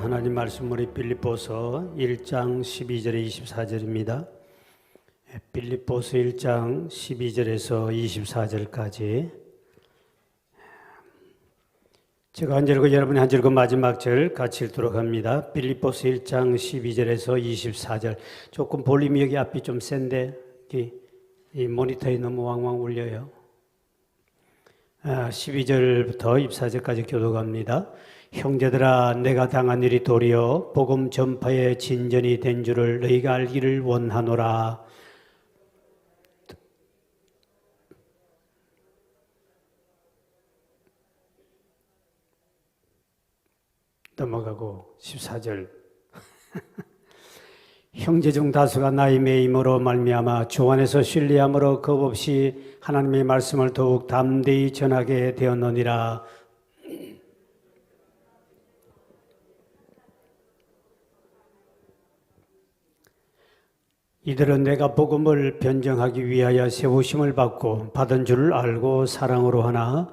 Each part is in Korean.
하나님 말씀 우리 빌립보서 1장 12절에 24절입니다. 빌립보서 1장 12절에서 24절까지 제가 한 절과 여러분이 한 절과 마지막 절 같이 읽도록 합니다. 빌립보서 1장 12절에서 24절. 조금 볼륨이 여기 앞이 좀 센데 이 모니터에 너무 왕왕 울려요. 12절부터 24절까지 교독합니다. 형제들아, 내가 당한 일이 도리어 복음 전파의 진전이 된 줄을 너희가 알기를 원하노라. 넘어가고 14절. 형제 중 다수가 나의 매임으로 말미암아 주 안에서 신뢰함으로 겁없이 하나님의 말씀을 더욱 담대히 전하게 되었느니라. 이들은 내가 복음을 변정하기 위하여 세우심을 받고 받은 줄을 알고 사랑으로 하나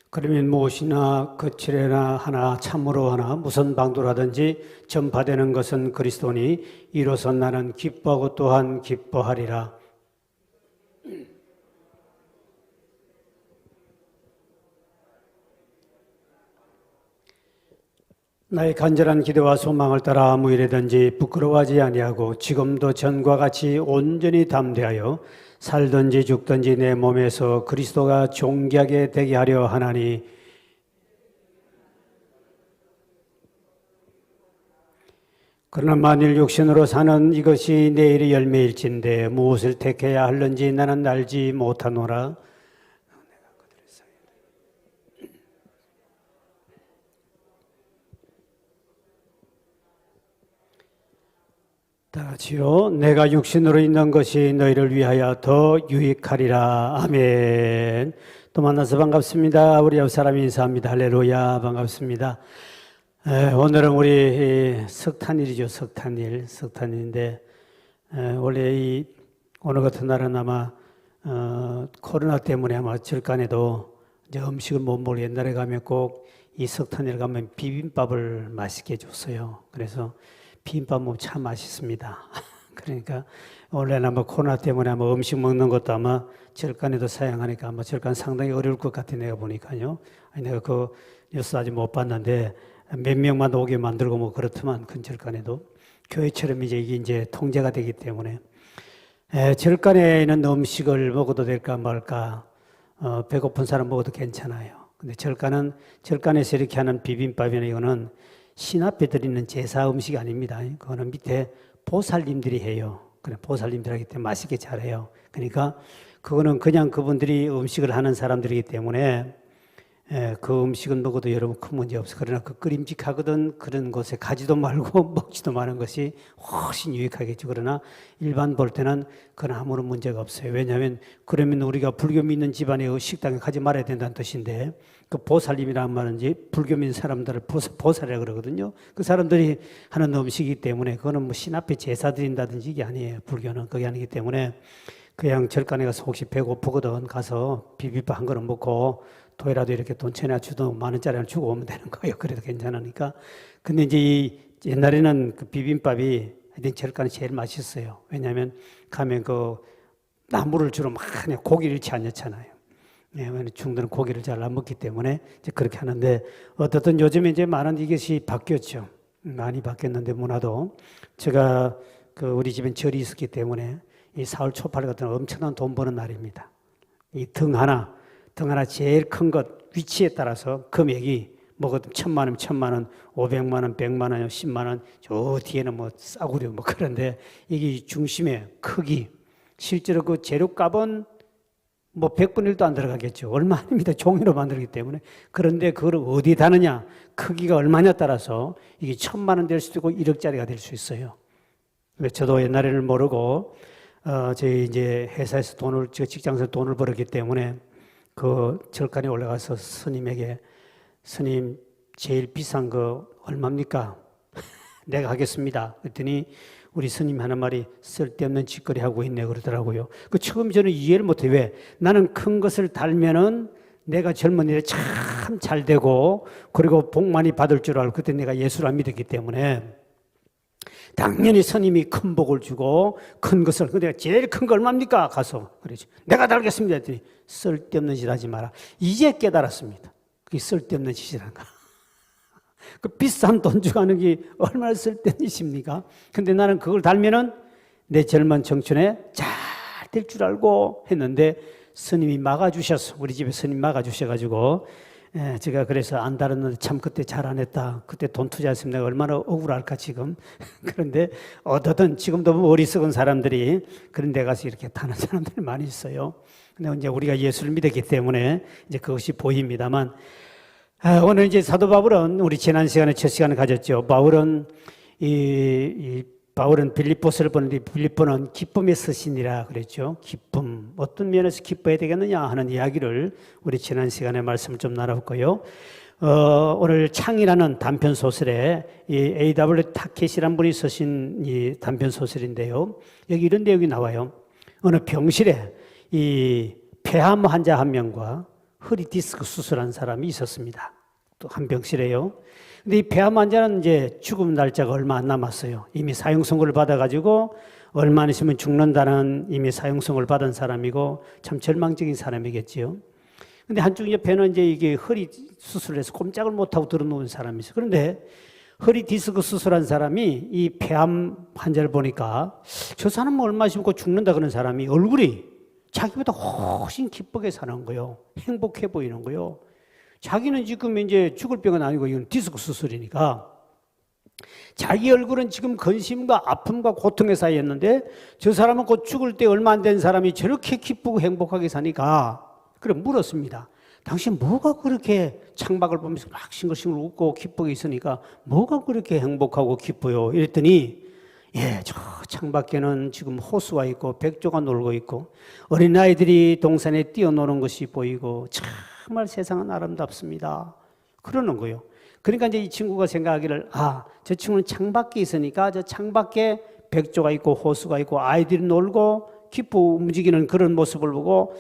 그러면 무엇이나 거칠애나 하나 참으로 하나 무슨 방도라든지 전파되는 것은 그리스도니 이로써 나는 기뻐하고 또한 기뻐하리라. 나의 간절한 기대와 소망을 따라 아무 일에든지 부끄러워하지 아니하고 지금도 전과 같이 온전히 담대하여 살든지 죽든지 내 몸에서 그리스도가 존귀하게 되게 하려 하나니 그러나 만일 육신으로 사는 이것이 내일의 열매일진데 무엇을 택해야 할는지 나는 알지 못하노라. 다 같이요. 내가 육신으로 있는 것이 너희를 위하여 더 유익하리라. 아멘. 또 만나서 반갑습니다. 우리 옆 사람 인사합니다. 할렐루야. 반갑습니다. 오늘은 우리 석탄일이죠. 석탄일인데 원래 오늘 같은 날은 아마 코로나 때문에 아마 절간에도 이제 음식을 못 먹고 옛날에 가면 꼭 이 석탄일 가면 비빔밥을 맛있게 줬어요. 그래서 비빔밥 먹으면 참 맛있습니다. 그러니까 원래는 아마 코로나 때문에 아마 음식 먹는 것도 아마 절간에도 사용하니까 아마 절간 상당히 어려울 것 같아 내가 보니까요. 아니 내가 그 뉴스 아직 못 봤는데 몇 명만 오게 만들고 뭐 그렇더만 큰 절간에도 교회처럼 이제 이게 통제가 되기 때문에 절간에는 음식을 먹어도 될까 말까 배고픈 사람 먹어도 괜찮아요. 근데 절간에서 이렇게 하는 비빔밥이나 이거는 신 앞에 드리는 제사 음식이 아닙니다. 그거는 밑에 보살님들이 해요. 그래 보살님들 하기 때문에 맛있게 잘해요. 그러니까 그거는 그냥 그분들이 음식을 하는 사람들이기 때문에 그 음식은 먹어도 여러분 큰 문제 없어. 그러나 그 끓임직하거든 그런 곳에 가지도 말고 먹지도 마는 것이 훨씬 유익하겠죠. 그러나 일반 볼 때는 그건 아무런 문제가 없어요. 왜냐하면 그러면 우리가 불교 믿는 집안의 식당에 가지 말아야 된다는 뜻인데 그 보살님이란 말은 이제 불교 믿는 사람들을 보살이라고 그러거든요. 그 사람들이 하는 음식이기 때문에 그거는 뭐 신 앞에 제사 드린다든지 이게 아니에요. 불교는 그게 아니기 때문에 그냥 절간에 가서 혹시 배고프거든 가서 비빔밥 한 그릇 먹고 도이라도 이렇게 돈 천원 주든 만 원짜리 하나 주고 오면 되는 거예요. 그래도 괜찮으니까. 근데 이제 옛날에는 그 비빔밥이 하여튼 절간에 제일 맛있어요. 왜냐하면 가면 그 나물을 주로 많이 고기를 잃지 않잖아요. 왜냐하면 중들은 고기를 잘 안 먹기 때문에 이제 그렇게 하는데 어떻든 요즘에 이제 많은 이것이 바뀌었죠. 많이 바뀌었는데 문화도 제가 그 우리 집엔 절이 있었기 때문에 이 4월 초팔 같은 엄청난 돈 버는 날입니다. 이 등 하나 제일 큰 것 위치에 따라서 금액이 뭐거든 1,000만 원, 1,000만 원, 500만 원, 100만 원, 10만 원, 저 뒤에는 뭐 싸구려 뭐 그런데 이게 중심의 크기 실제로 그 재료값은 뭐 100분의 1도 안 들어가겠죠. 얼마 아닙니다. 종이로 만들기 때문에. 그런데 그걸 어디에 다느냐 크기가 얼마냐 따라서 이게 1,000만 원 될 수도 있고 1억짜리가 될 수 있어요. 저도 옛날에는 모르고 저희 이제 회사에서 직장에서 돈을 벌었기 때문에 그 절간에 올라가서 스님에게 스님 제일 비싼 거 얼마입니까? 내가 하겠습니다. 그랬더니 우리 스님 하는 말이 쓸데없는 짓거리 하고 있네 그러더라고요. 그 처음 저는 이해를 못해. 왜? 나는 큰 것을 달면은 내가 젊은 일에 참 잘 되고 그리고 복 많이 받을 줄 알고 그때 내가 예수를 안 믿었기 때문에 당연히 스님이 큰 복을 주고 큰 것을 근데 제일 큰 거 얼마입니까? 가서 그러지. 내가 달겠습니다 했더니 쓸데없는 짓 하지 마라. 이제 깨달았습니다. 그게 쓸데없는 짓이란가. 그 비싼 돈 주고 하는 게 얼마나 쓸데없는 짓입니까? 근데 나는 그걸 달면은 내 젊은 청춘에 잘 될 줄 알고 했는데 스님이 막아주셨어. 우리 집에 스님 막아주셔가지고 제가 그래서 안 달았는데 참 그때 잘 안 했다. 그때 돈 투자했으면 내가 얼마나 억울할까 지금. 그런데 어떻든 지금도 어리석은 사람들이 그런 데 가서 이렇게 타는 사람들이 많이 있어요. 근데 이제 우리가 예수를 믿었기 때문에 이제 그것이 보입니다만 오늘 이제 사도 바울은 우리 지난 시간에 첫 시간을 가졌죠. 바울은 바울은 빌립보서를 보는데 빌립보는 기쁨의 서신이라 그랬죠. 기쁨 어떤 면에서 기뻐야 되겠느냐 하는 이야기를 우리 지난 시간에 말씀을 좀 나눠볼까요? 오늘 창이라는 단편 소설에 이 A.W. 타켓이라는 분이 쓰신 이 단편 소설인데요. 여기 이런 내용이 나와요. 어느 병실에 이 폐암 환자 한 명과 허리 디스크 수술한 사람이 있었습니다. 또 한 병실에요. 근데 이 폐암 환자는 이제 죽음 날짜가 얼마 안 남았어요. 이미 사형 선고를 받아가지고 얼마 안 있으면 죽는다는 이미 사형 선고를 받은 사람이고 참 절망적인 사람이겠지요. 근데 한쪽 옆에는 이제 이게 허리 수술을 해서 꼼짝을 못하고 들어놓은 사람이 있어요. 그런데 허리 디스크 수술한 사람이 이 폐암 환자를 보니까 저 사람은 얼마 있으면 죽는다 그런 사람이 얼굴이 자기보다 훨씬 기쁘게 사는 거예요. 행복해 보이는 거예요. 자기는 지금 이제 죽을 병은 아니고 이건 디스크 수술이니까 자기 얼굴은 지금 근심과 아픔과 고통의 사이였는데 저 사람은 곧 죽을 때 얼마 안 된 사람이 저렇게 기쁘고 행복하게 사니까 그래 물었습니다. 당신 뭐가 그렇게 창밖을 보면서 막 싱글싱글 웃고 기쁘게 있으니까 뭐가 그렇게 행복하고 기뻐요? 이랬더니 저 창밖에는 지금 호수가 있고 백조가 놀고 있고 어린아이들이 동산에 뛰어노는 것이 보이고 정말 세상은 아름답습니다. 그러는 거예요. 그러니까 이제 이 친구가 생각하기를 저 친구는 창밖에 있으니까 저 창밖에 백조가 있고 호수가 있고 아이들이 놀고 기쁘고 움직이는 그런 모습을 보고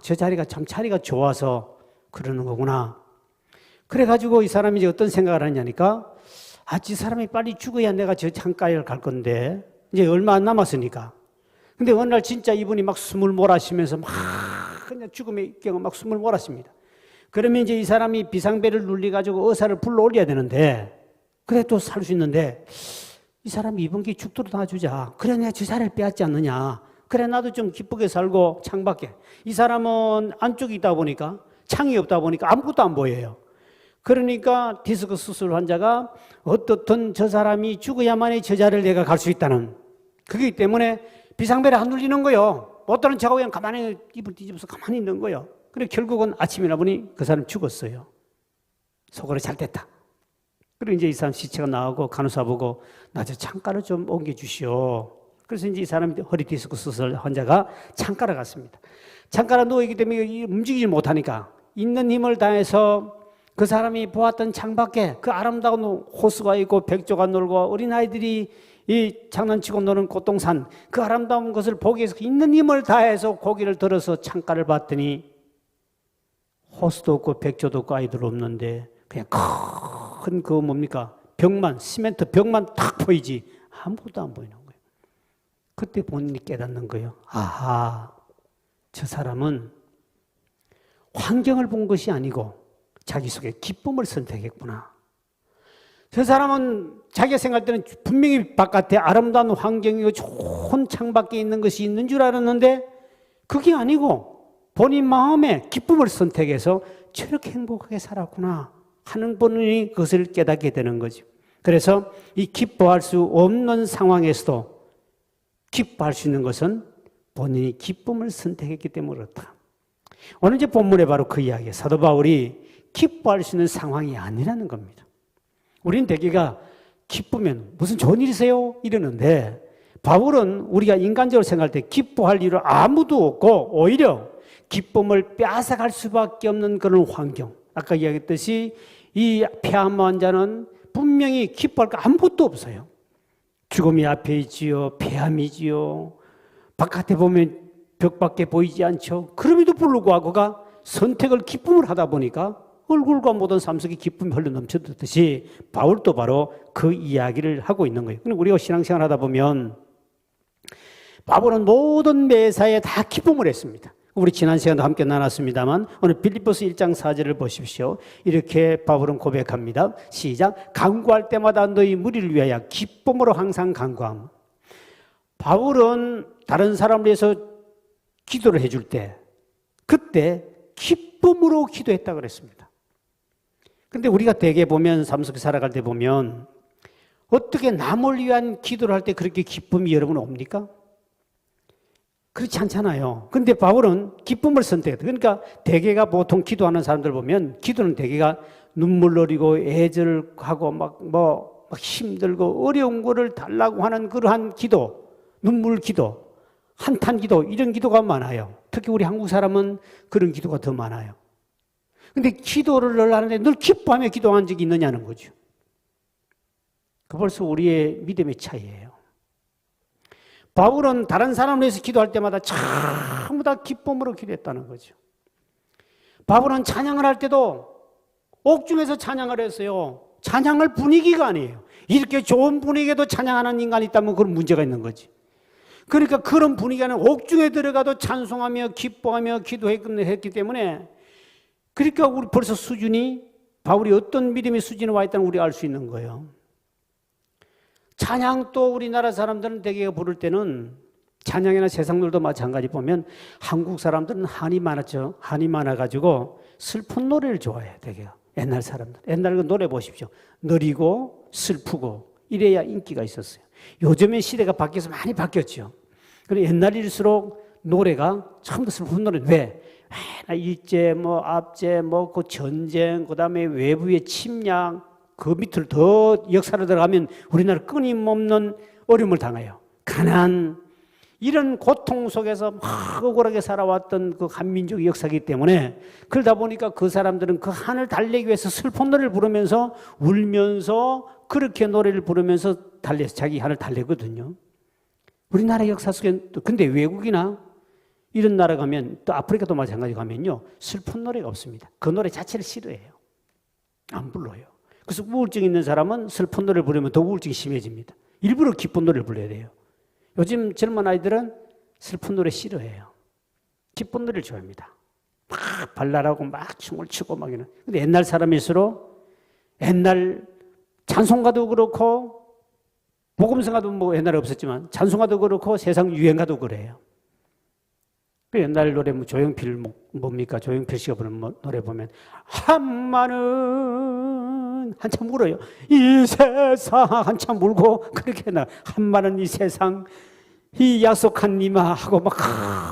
저 자리가 참 자리가 좋아서 그러는 거구나. 그래가지고 이 사람이 이제 어떤 생각을 하냐니까 이 사람이 빨리 죽어야 내가 저 창가에 갈 건데 이제 얼마 안 남았으니까. 근데 어느 날 진짜 이분이 막 숨을 몰아쉬면서 막 그냥 죽음의 경우 막 숨을 몰아쉽니다. 그러면 이제 이 사람이 비상벨을 눌려가지고 의사를 불러 올려야 되는데 그래 또 살 수 있는데 이 사람이 이번 기회에 죽도록 놔주자. 그래 내가 저 자리를 빼앗지 않느냐. 그래 나도 좀 기쁘게 살고 창밖에. 이 사람은 안쪽에 있다 보니까 창이 없다 보니까 아무것도 안 보여요. 그러니까 디스크 수술 환자가 어떻든 저 사람이 죽어야만이 저 자리를 내가 갈 수 있다는 그렇기 때문에 비상벨에 안 눌리는 거예요. 어떤 자고 그냥 가만히 입을 뒤집어서 가만히 있는 거예요. 그래 결국은 아침이나 보니 그 사람 죽었어요. 속으로 잘 됐다. 그리고 이제 이 사람 시체가 나오고 간호사 보고 나 저 창가를 좀 옮겨주시오. 그래서 이제 이 사람이 허리 디스크 수술 환자가 창가로 갔습니다. 창가로 누워있기 때문에 움직이지 못하니까 있는 힘을 다해서 그 사람이 보았던 창밖에 그 아름다운 호수가 있고 백조가 놀고 어린아이들이 이 장난치고 노는 꽃동산 그 아름다운 것을 보기 위해서 있는 힘을 다해서 고개를 들어서 창가를 봤더니 호수도 없고 백조도 없고 아이들 없는데 그냥 큰 그 뭡니까 벽만 시멘트 벽만 탁 보이지 아무것도 안 보이는 거예요. 그때 본인이 깨닫는 거예요. 저 사람은 환경을 본 것이 아니고 자기 속에 기쁨을 선택했구나. 저 사람은 자기가 생각할 때는 분명히 바깥에 아름다운 환경이고 좋은 창밖에 있는 것이 있는 줄 알았는데 그게 아니고 본인 마음에 기쁨을 선택해서 저렇게 행복하게 살았구나 하는 분이 그것을 깨닫게 되는 거죠. 그래서 이 기뻐할 수 없는 상황에서도 기뻐할 수 있는 것은 본인이 기쁨을 선택했기 때문에 그렇다. 오늘 이제 본문에 바로 그 이야기예요. 사도 바울이 기뻐할 수 있는 상황이 아니라는 겁니다. 우리는 대개가 기쁘면 무슨 좋은 일이세요? 이러는데 바울은 우리가 인간적으로 생각할 때 기뻐할 일은 아무도 없고 오히려 기쁨을 빼앗아갈 수밖에 없는 그런 환경. 아까 이야기했듯이 이 폐암 환자는 분명히 기뻐할 거 아무것도 없어요. 죽음이 앞에 있지요. 폐암이지요. 바깥에 보면 벽밖에 보이지 않죠. 그럼에도 불구하고 그가 선택을 기쁨을 하다 보니까 얼굴과 모든 삶 속에 기쁨이 흘러 넘쳐듯이 바울도 바로 그 이야기를 하고 있는 거예요. 우리가 신앙생활 하다 보면 바울은 모든 매사에 다 기쁨을 했습니다. 우리 지난 시간도 함께 나눴습니다만 오늘 빌립보서 1장 4절을 보십시오. 이렇게 바울은 고백합니다. 시작. 간구할 때마다 너희 무리를 위하여 기쁨으로 항상 간구함. 바울은 다른 사람을 위해서 기도를 해줄 때 그때 기쁨으로 기도했다고 그랬습니다. 그런데 우리가 대개 보면 삶 속에 살아갈 때 보면 어떻게 남을 위한 기도를 할 때 그렇게 기쁨이 여러분 옵니까? 그렇지 않잖아요. 그런데 바울은 기쁨을 선택했다. 그러니까 대개가 보통 기도하는 사람들 보면 기도는 대개가 눈물 흘리고 애절하고 막 힘들고 어려운 거를 달라고 하는 그러한 기도, 눈물 기도, 한탄 기도 이런 기도가 많아요. 특히 우리 한국 사람은 그런 기도가 더 많아요. 그런데 기도를 늘 하는데 늘 기뻐하며 기도한 적이 있느냐는 거죠. 그 벌써 우리의 믿음의 차이예요. 바울은 다른 사람을 위해서 기도할 때마다 전부 다 기쁨으로 기도했다는 거죠. 바울은 찬양을 할 때도 옥중에서 찬양을 했어요. 찬양할 분위기가 아니에요. 이렇게 좋은 분위기에도 찬양하는 인간이 있다면 그런 문제가 있는 거지. 그러니까 그런 분위기는 옥중에 들어가도 찬송하며 기뻐하며 기도했기 때문에 그러니까 우리 벌써 수준이 바울이 어떤 믿음의 수준에 와 있다는 우리가 알 수 있는 거예요. 찬양 또 우리나라 사람들은 대개 부를 때는 찬양이나 세상들도 마찬가지 보면 한국 사람들은 한이 많았죠. 한이 많아가지고 슬픈 노래를 좋아해요. 대개 옛날 사람들. 옛날 그 노래 보십시오. 느리고 슬프고 이래야 인기가 있었어요. 요즘엔 시대가 바뀌어서 많이 바뀌었죠. 그리고 옛날일수록 노래가 처음부터 슬픈 노래. 왜? 일제, 압제, 그 전쟁, 그 다음에 외부의 침략, 그 밑으로 더 역사를 들어가면 우리나라 끊임없는 어려움을 당해요. 가난, 이런 고통 속에서 막 억울하게 살아왔던 그 한민족의 역사이기 때문에 그러다 보니까 그 사람들은 그 한을 달래기 위해서 슬픈 노래를 부르면서 울면서 그렇게 노래를 부르면서 자기 한을 달래거든요. 우리나라 역사 속에 근데 외국이나 이런 나라 가면 또 아프리카도 마찬가지 가면요 슬픈 노래가 없습니다. 그 노래 자체를 싫어해요. 안 불러요. 그래서 우울증 있는 사람은 슬픈 노래를 부르면 더 우울증이 심해집니다. 일부러 기쁜 노래를 불러야 돼요. 요즘 젊은 아이들은 슬픈 노래 싫어해요. 기쁜 노래를 좋아합니다. 막 발랄하고 막 춤을 추고 막 이런. 근데 옛날 사람일수록 옛날 찬송가도 그렇고 복음성가도 옛날에 없었지만 찬송가도 그렇고 세상 유행가도 그래요. 그 옛날 노래 조용필 뭡니까? 조용필 씨가 부르는 노래 보면 한마는 한참 울어요. 이 세상 한참 울고 그렇게 한마는 이 세상 이 약속한 님아 하고 막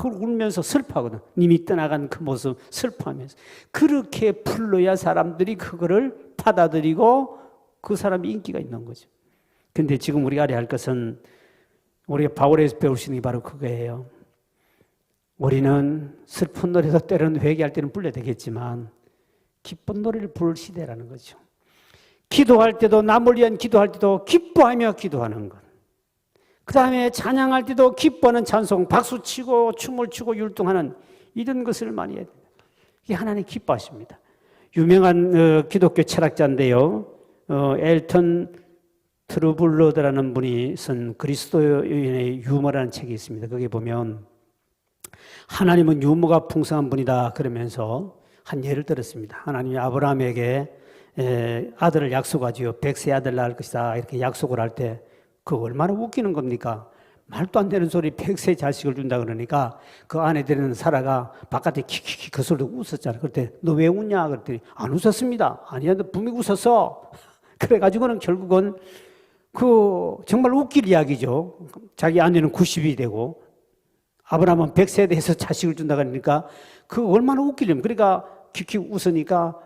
울면서 슬퍼하거든. 님이 떠나간 그 모습 슬퍼하면서 그렇게 불러야 사람들이 그거를 받아들이고 그 사람이 인기가 있는 거죠. 근데 지금 우리가 알아야 할 것은 우리가 바울에서 배울 수 있는 게 바로 그거예요. 우리는 슬픈 노래도 때로는 회개할 때는 불러야 되겠지만 기쁜 노래를 부를 시대라는 거죠. 기도할 때도 남을 위한 기도할 때도 기뻐하며 기도하는 것. 그 다음에 찬양할 때도 기뻐하는 찬송, 박수치고 춤을 추고 율동하는 이런 것을 많이 해야 됩니다. 이게 하나님 기뻐하십니다. 유명한 기독교 철학자인데요. 엘턴 트루블러드라는 분이 쓴 그리스도인의 유머라는 책이 있습니다. 거기에 보면 하나님은 유머가 풍성한 분이다 그러면서 한 예를 들었습니다. 하나님이 아브라함에게 아들을 약속하지요. 100세 아들 낳을 것이다 이렇게 약속을 할 때 그거 얼마나 웃기는 겁니까? 말도 안 되는 소리 100세 자식을 준다 그러니까 그 안에 들은 사라가 바깥에 키키키 그 소리로 웃었잖아요. 그럴 때 너 왜 웃냐 그랬더니 안 웃었습니다. 아니야 너 분명히 웃었어. 그래가지고는 결국은 그 정말 웃길 이야기죠. 자기 아내는 90이 되고 아브라함은 100세에 대해서 자식을 준다 그러니까 그 얼마나 웃기려면 그러니까 키키 웃으니까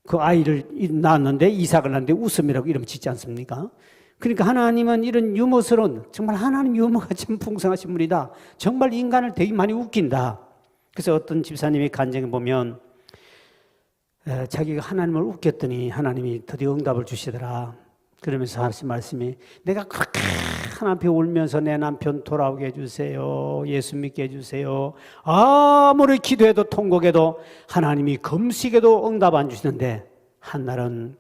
그 아이를 낳았는데 이삭을 낳는데 웃음이라고 이름 짓지 않습니까? 그러니까 하나님은 이런 유머스러운 정말 하나님 유머가 참 풍성하신 분이다. 정말 인간을 되게 많이 웃긴다. 그래서 어떤 집사님의 간증에 보면 자기가 하나님을 웃겼더니 하나님이 드디어 응답을 주시더라. 그러면서 하신 말씀이 내가 그렇게 하나님 울면서 내 남편 돌아오게 해주세요. 예수 믿게 해주세요. 아무리 기도해도 통곡해도 하나님이 금식에도 응답 안 주시는데 한날은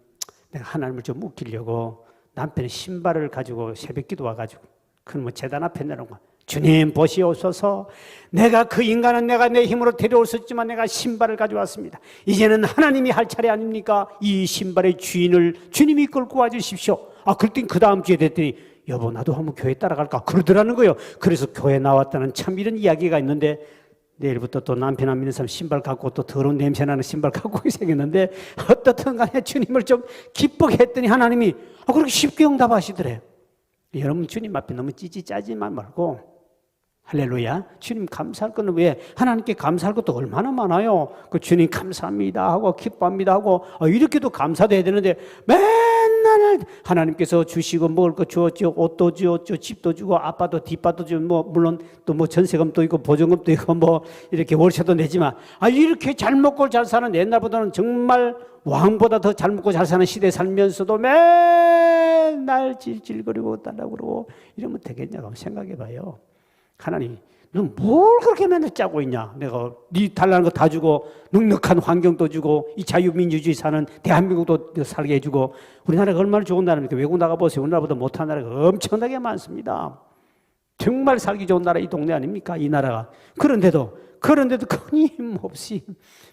내가 하나님을 좀 웃기려고 남편의 신발을 가지고 새벽기도 와가지고 그건 뭐 제단 앞에 내놓은 거야. 주님 보시옵소서. 내가 그 인간은 내가 내 힘으로 데려올 수 있지만 내가 신발을 가져왔습니다. 이제는 하나님이 할 차례 아닙니까? 이 신발의 주인을 주님이 끌고 와주십시오. 그랬더니 그 다음 주에 됐더니 여보 나도 한번 교회 따라갈까 그러더라는 거예요. 그래서 교회 나왔다는 참 이런 이야기가 있는데 내일부터 또 남편 안 믿는 사람 신발 갖고 또 더러운 냄새나는 신발 갖고 생겼는데 어떻든 간에 주님을 좀 기쁘게 했더니 하나님이 그렇게 쉽게 응답하시더래요. 여러분 주님 앞에 너무 찌찌짜지만 말고 할렐루야. 주님 감사할 거는 왜 하나님께 감사할 것도 얼마나 많아요. 그 주님 감사합니다 하고 기뻐합니다 하고 이렇게도 감사도 해야 되는데 맨날 하나님께서 주시고 먹을 거 주었죠. 옷도 주었죠. 집도 주고 아빠도 뒷바도 주고 뭐 물론 또 뭐 전세금도 있고 보증금도 있고 뭐 이렇게 월세도 내지만 이렇게 잘 먹고 잘 사는 옛날보다는 정말 왕보다 더 잘 먹고 잘 사는 시대에 살면서도 맨날 질질거리고 달라고 그러고 이러면 되겠냐고 생각해 봐요. 하나님, 너 뭘 그렇게 맨날 짜고 있냐? 내가 네 달라는 거 다 주고 넉넉한 환경도 주고 이 자유민주주의 사는 대한민국도 살게 해주고 우리나라가 얼마나 좋은 나라입니까? 외국 나가보세요. 우리나라보다 못한 나라가 엄청나게 많습니다. 정말 살기 좋은 나라 이 동네 아닙니까? 이 나라가. 그런데도 끊임없이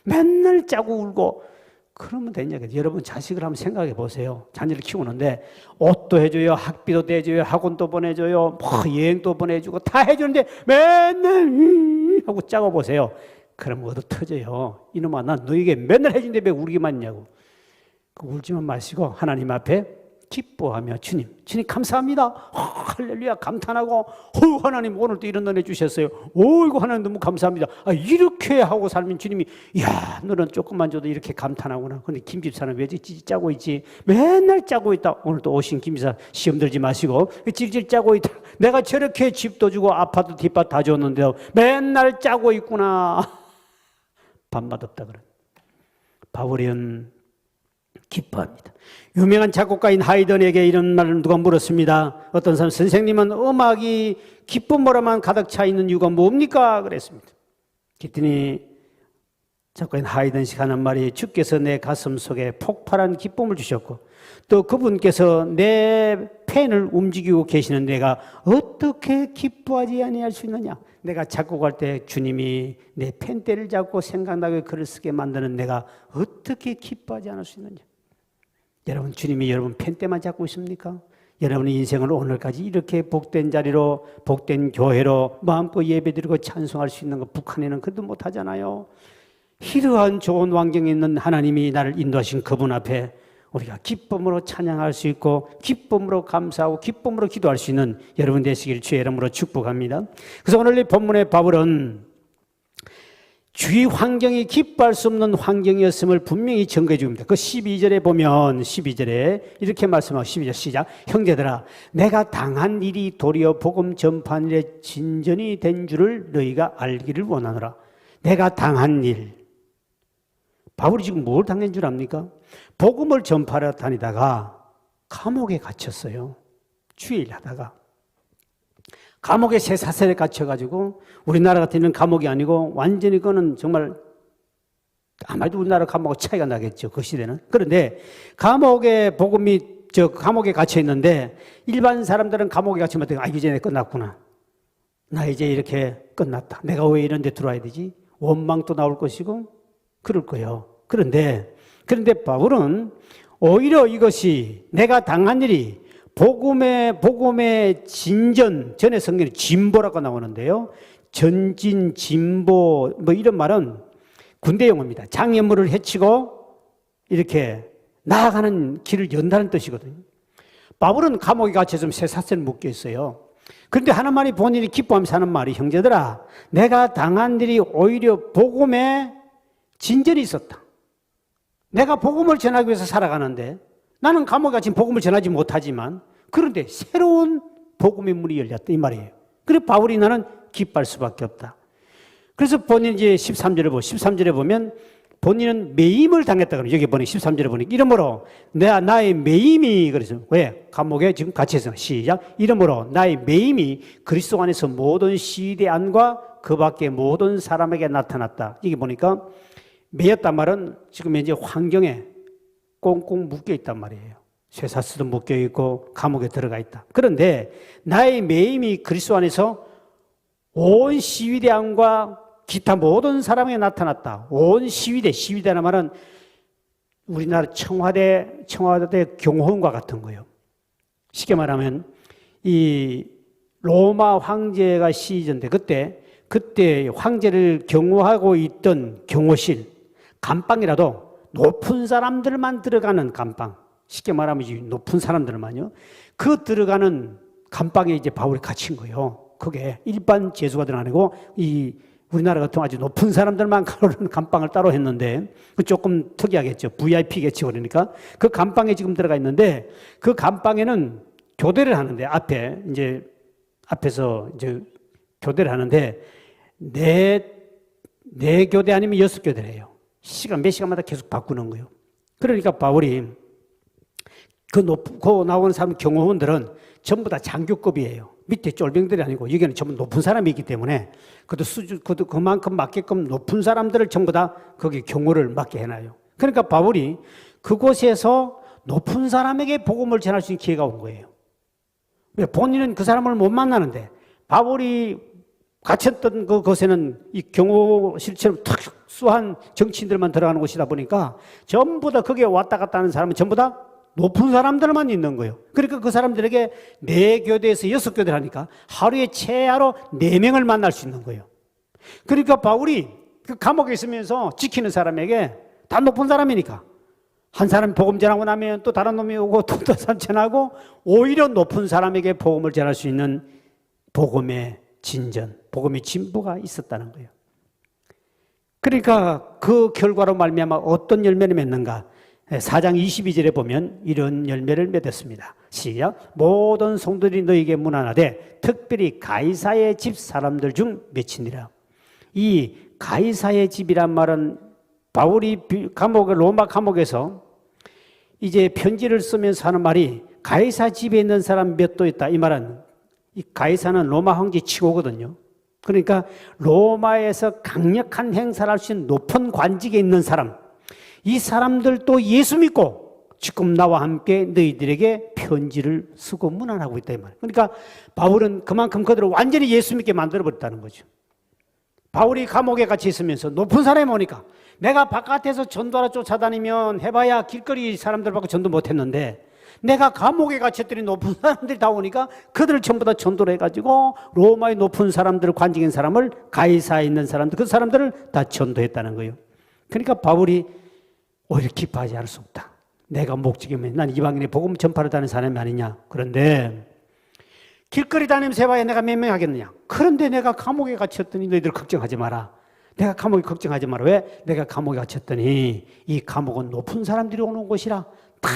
맨날 짜고 울고 그러면 되냐? 여러분 자식을 한번 생각해 보세요. 자녀를 키우는데 옷도 해줘요, 학비도 내줘요, 학원도 보내줘요, 뭐 여행도 보내주고 다 해주는데 맨날 하고 짜고 보세요. 그럼 얻어 터져요. 이놈아, 난 너에게 맨날 해준데 왜 울기만 했냐고. 울지만 마시고 하나님 앞에 기뻐하며 주님 감사합니다. 할렐루야 감탄하고 하나님 오늘도 이런 은혜 주셨어요. 이거 하나님 너무 감사합니다. 이렇게 하고 살면 주님이 야 너는 조금만 줘도 이렇게 감탄하구나. 근데 김집사는 왜 짜고 있지? 맨날 짜고 있다. 오늘도 오신 김집사 시험 들지 마시고 질질 짜고 있다. 내가 저렇게 집도 주고 아파트 뒷밭 다 줬는데 맨날 짜고 있구나. 밥맛 없다 그래. 바울은 기뻐합니다. 유명한 작곡가인 하이든에게 이런 말을 누가 물었습니다. 어떤 사람 선생님은 음악이 기쁨으로만 가득 차 있는 이유가 뭡니까? 그랬습니다. 그랬더니 작곡가인 하이든 씨가 하는 말이 주께서 내 가슴 속에 폭발한 기쁨을 주셨고 또 그분께서 내 펜을 움직이고 계시는 내가 어떻게 기뻐하지 아니할 수 있느냐. 내가 작곡할 때 주님이 내 펜대를 잡고 생각나게 글을 쓰게 만드는 내가 어떻게 기뻐하지 않을 수 있느냐. 여러분 주님이 여러분 펜대만 잡고 있습니까? 여러분의 인생을 오늘까지 이렇게 복된 자리로 복된 교회로 마음껏 예배드리고 찬송할 수 있는 거 북한에는 그도 못하잖아요. 이러한 좋은 환경에 있는 하나님이 나를 인도하신 그분 앞에 우리가 기쁨으로 찬양할 수 있고 기쁨으로 감사하고 기쁨으로 기도할 수 있는 여러분 되시길 주의 이름으로 축복합니다. 그래서 오늘 이 본문의 바울은 주위 환경이 기뻐할 수 없는 환경이었음을 분명히 증거해 줍니다. 그 12절에 보면 12절에 이렇게 말씀하고 12절 시작. 형제들아 내가 당한 일이 도리어 복음 전파하는 일에 진전이 된 줄을 너희가 알기를 원하노라. 내가 당한 일. 바울이 지금 뭘 당한 줄 압니까? 복음을 전파하러 다니다가 감옥에 갇혔어요. 주일하다가. 감옥에 새 사슬에 갇혀가지고 우리나라 같은 감옥이 아니고 완전히 그거는 정말 아마도 우리나라 감옥하고 차이가 나겠죠. 그 시대는. 그런데 감옥에 감옥에 갇혀 있는데 일반 사람들은 감옥에 갇히면 이제 내 끝났구나. 나 이제 이렇게 끝났다. 내가 왜 이런 데 들어와야 되지? 원망도 나올 것이고 그럴 거예요. 그런데 바울은 오히려 이것이 내가 당한 일이 복음의 진전, 전에 성경에 진보라고 나오는데요. 전진, 진보, 뭐 이런 말은 군대 용어입니다. 장애물을 해치고 이렇게 나아가는 길을 연다는 뜻이거든요. 바울은 감옥에 갇혀서 새 사슬에 묶여 있어요. 그런데 하나님이 본인이 기뻐하면서 하는 말이 형제들아, 내가 당한 일이 오히려 복음의 진전이 있었다. 내가 복음을 전하기 위해서 살아가는데 나는 감옥에 갇힌 복음을 전하지 못하지만 그런데 새로운 복음의 문이 열렸다 이 말이에요. 그래서 바울이 나는 기뻐할 수밖에 없다. 그래서 본인 이제 13절에 보면 본인은 매임을 당했다 그러면 여기 보니 13절에 보니 이러므로 나의 매임이 그래서 왜 감옥에 지금 갇혀 있어. 시작. 이러므로 나의 매임이 그리스도 안에서 모든 시대 안과 그 밖에 모든 사람에게 나타났다. 이게 보니까 매였단 말은 지금 현재 환경에 꽁꽁 묶여 있단 말이에요. 쇠사슬도 묶여 있고 감옥에 들어가 있다. 그런데 나의 매임이 그리스도 안에서 온 시위대 안과 기타 모든 사람에게 나타났다. 온 시위대라는 말은 우리나라 청와대 경호원과 같은 거예요. 쉽게 말하면 이 로마 황제가 시즌인데 그때 황제를 경호하고 있던 경호실 감방이라도 높은 사람들만 들어가는 감방. 쉽게 말하면 높은 사람들만요. 그 들어가는 감방에 이제 바울이 갇힌 거예요. 그게 일반 죄수가 아니고 이 우리나라 같은 아주 높은 사람들만 가는 감방을 따로 했는데 조금 특이하겠죠. VIP겠죠. 그러니까 그 감방에 지금 들어가 있는데 그 감방에는 교대를 하는데 앞에서 이제 교대를 하는데 네 교대 아니면 6교대를 해요. 몇 시간마다 계속 바꾸는 거예요. 그러니까 바울이 그 나오는 사람 경호원들은 전부 다 장교급이에요. 밑에 쫄병들이 아니고 여기는 전부 높은 사람이기 때문에 그것도 그만큼 맞게끔 높은 사람들을 전부 다 거기 경호를 맡게 해놔요. 그러니까 바울이 그곳에서 높은 사람에게 복음을 전할 수 있는 기회가 온 거예요. 왜? 본인은 그 사람을 못 만나는데 바울이 갇혔던 그곳에는 이 경호실처럼 특수한 정치인들만 들어가는 곳이다 보니까 전부 다 거기에 왔다 갔다 하는 사람은 전부 다 높은 사람들만 있는 거예요. 그러니까 그 사람들에게 4교대에서 6교대를 하니까 하루에 최하로 4명을 만날 수 있는 거예요. 그러니까 바울이 그 감옥에 있으면서 지키는 사람에게 다 높은 사람이니까 한 사람이 복음 전하고 나면 또 다른 놈이 오고 또 사람 전하고 오히려 높은 사람에게 복음을 전할 수 있는 복음의 진전, 복음의 진보가 있었다는 거예요. 그러니까 그 결과로 말미암아 어떤 열매를 맺는가? 4장 22절에 보면 이런 열매를 맺었습니다. 시작. 모든 성도들이 너에게 문안하되 특별히 가이사의 집 사람들 중 몇이니라. 이 가이사의 집이란 말은 바울이 로마 감옥에서 이제 편지를 쓰면서 하는 말이 가이사 집에 있는 사람 몇 도 있다. 이 말은 이 가이사는 로마 황제 치고거든요. 그러니까 로마에서 강력한 행사를 할 수 있는 높은 관직에 있는 사람, 이 사람들도 예수 믿고 지금 나와 함께 너희들에게 편지를 쓰고 문안하고 있다 이 말이에요. 그러니까 바울은 그만큼 그들을 완전히 예수 믿게 만들어버렸다는 거죠. 바울이 감옥에 같이 있으면서 높은 사람이 오니까 내가 바깥에서 전도하러 쫓아다니면 해봐야 길거리 사람들 받고 전도 못했는데 내가 감옥에 갇혔더니 높은 사람들이 다 오니까 그들을 전부 다 전도를 해가지고 로마의 높은 사람들, 관직인 사람을 가이사에 있는 사람들, 그 사람들을 다 전도했다는 거예요. 그러니까 바울이 오히려 기뻐하지 않을 수 없다. 내가 목적이면 난 이방인의 복음 전파를 다니는 사람이 아니냐. 그런데 길거리 다니면서 해봐야 내가 몇 명 하겠느냐. 그런데 내가 감옥에 갇혔더니 너희들 걱정하지 마라. 내가 감옥에 걱정하지 마라. 왜? 내가 감옥에 갇혔더니 이 감옥은 높은 사람들이 오는 곳이라 다